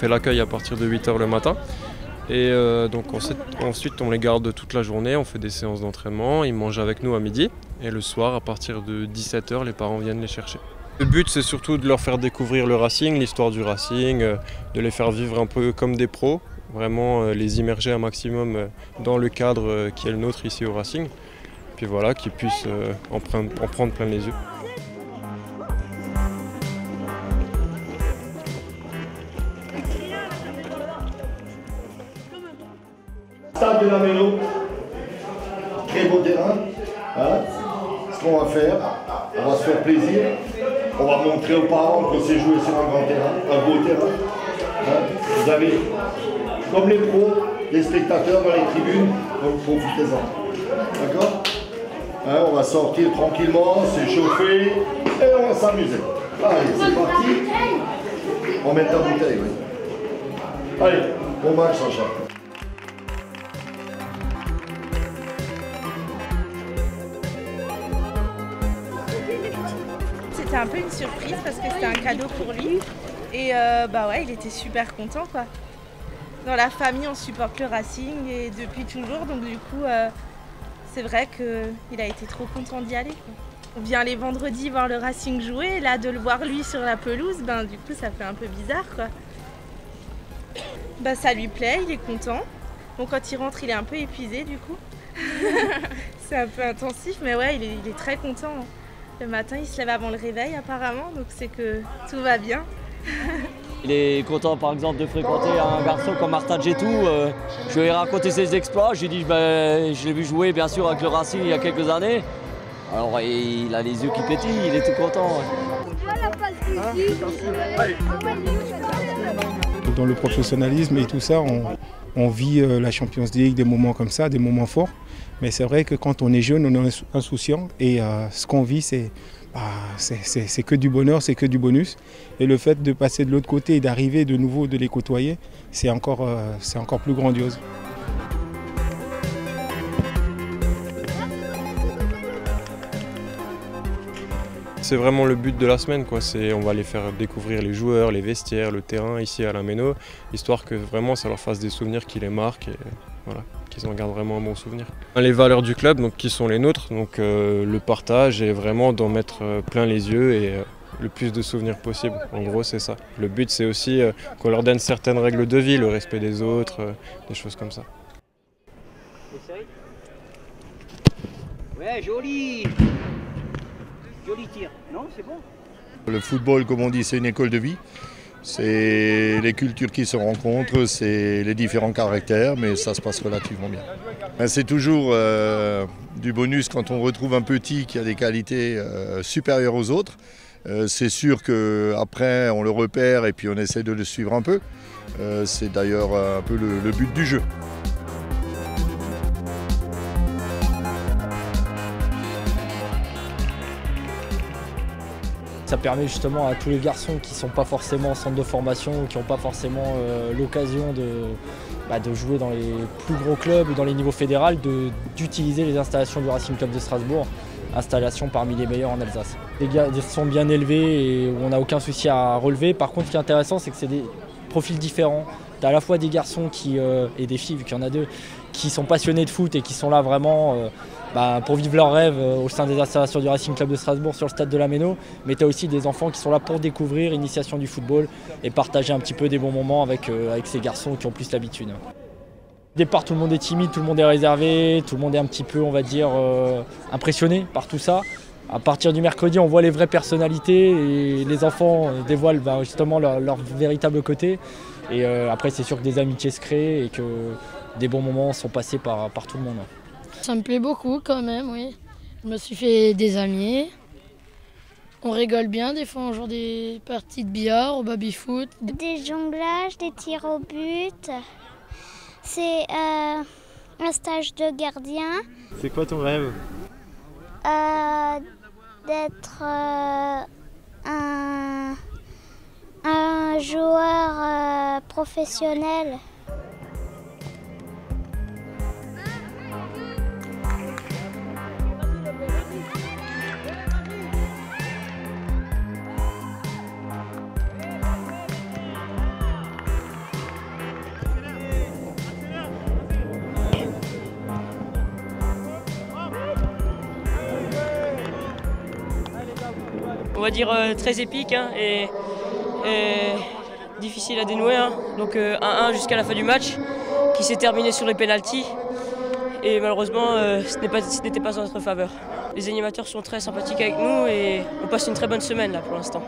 fait l'accueil à partir de 8 h le matin. Et donc ensuite on les garde toute la journée, on fait des séances d'entraînement, ils mangent avec nous à midi. Et le soir, à partir de 17 h, les parents viennent les chercher. Le but, c'est surtout de leur faire découvrir le Racing, l'histoire du Racing, de les faire vivre un peu comme des pros, vraiment les immerger un maximum dans le cadre qui est le nôtre ici au Racing. Puis voilà, qu'ils puissent en prendre plein les yeux. Stade de la Méno, très beau terrain. Hein. Ce qu'on va faire, on va se faire plaisir. On va montrer aux parents qu'on sait jouer sur un grand terrain, un beau terrain. Hein. Vous avez, comme les pros, les spectateurs dans les tribunes, donc profitez-en. D'accord? Hein, on va sortir tranquillement, s'échauffer et on va s'amuser. Allez, c'est parti. On met la bouteille, oui. Allez, bon match, Sacha. C'était un peu une surprise parce que c'était un cadeau pour lui. Et bah ouais, il était super content quoi. Dans la famille, on supporte le Racing et depuis toujours, donc du coup, c'est vrai qu'il a été trop content d'y aller, quoi. On vient les vendredis voir le Racing jouer, et là de le voir lui sur la pelouse, ben du coup ça fait un peu bizarre quoi. Ben, ça lui plaît, il est content. Bon, quand il rentre, il est un peu épuisé du coup. C'est un peu intensif, mais ouais, il est très content. Le matin, il se lève avant le réveil apparemment, donc c'est que tout va bien. Il est content par exemple de fréquenter un garçon comme Martin Djetou. Je lui ai raconté ses exploits, je lui ai dit je l'ai vu jouer bien sûr avec le Racing il y a quelques années. Alors il a les yeux qui pétillent, il est tout content. Dans le professionnalisme et tout ça, on vit la Champions League, des moments comme ça, des moments forts. Mais c'est vrai que quand on est jeune, on est insouciant et ce qu'on vit, c'est que du bonheur, c'est que du bonus. Et le fait de passer de l'autre côté et d'arriver de nouveau, de les côtoyer, c'est encore plus grandiose. C'est vraiment le but de la semaine, quoi. On va les faire découvrir les joueurs, les vestiaires, le terrain ici à la Méno, histoire que vraiment ça leur fasse des souvenirs qui les marquent et voilà, qu'ils en gardent vraiment un bon souvenir. Les valeurs du club, donc, qui sont les nôtres, donc le partage et vraiment d'en mettre plein les yeux et le plus de souvenirs possible. En gros, c'est ça. Le but, c'est aussi qu'on leur donne certaines règles de vie, le respect des autres, des choses comme ça. Ouais, joli! Joli tir, non, c'est bon. Le football, comme on dit, c'est une école de vie. C'est les cultures qui se rencontrent, c'est les différents caractères, mais ça se passe relativement bien. C'est toujours du bonus quand on retrouve un petit qui a des qualités supérieures aux autres. C'est sûr qu'après, on le repère et puis on essaie de le suivre un peu. C'est d'ailleurs un peu le but du jeu. Ça permet justement à tous les garçons qui ne sont pas forcément en centre de formation ou qui n'ont pas forcément l'occasion de jouer dans les plus gros clubs ou dans les niveaux fédéraux d'utiliser les installations du Racing Club de Strasbourg, installations parmi les meilleures en Alsace. Les gars sont bien élevés et on n'a aucun souci à relever. Par contre, ce qui est intéressant, c'est que c'est des profils différents. Tu as à la fois des garçons et des filles, vu qu'il y en a deux, qui sont passionnés de foot et qui sont là vraiment pour vivre leurs rêves au sein des installations du Racing Club de Strasbourg sur le stade de la Méno. Mais tu as aussi des enfants qui sont là pour découvrir l'initiation du football et partager un petit peu des bons moments avec ces garçons qui ont plus l'habitude. Au départ, tout le monde est timide, tout le monde est réservé, tout le monde est un petit peu, on va dire, impressionné par tout ça. À partir du mercredi, on voit les vraies personnalités et les enfants dévoilent justement leur véritable côté. Et après, c'est sûr que des amitiés se créent et que des bons moments sont passés par tout le monde. Ça me plaît beaucoup quand même, oui. Je me suis fait des amis. On rigole bien, des fois on joue des parties de billard, au baby-foot. Des jonglages, des tirs au but. C'est un stage de gardien. C'est quoi ton rêve? D'être un joueur professionnel. on va dire, très épique hein, et difficile à dénouer. Hein. Donc 1-1 jusqu'à la fin du match, qui s'est terminé sur les pénaltys. Et malheureusement, ce n'était pas en notre faveur. Les animateurs sont très sympathiques avec nous et on passe une très bonne semaine là pour l'instant.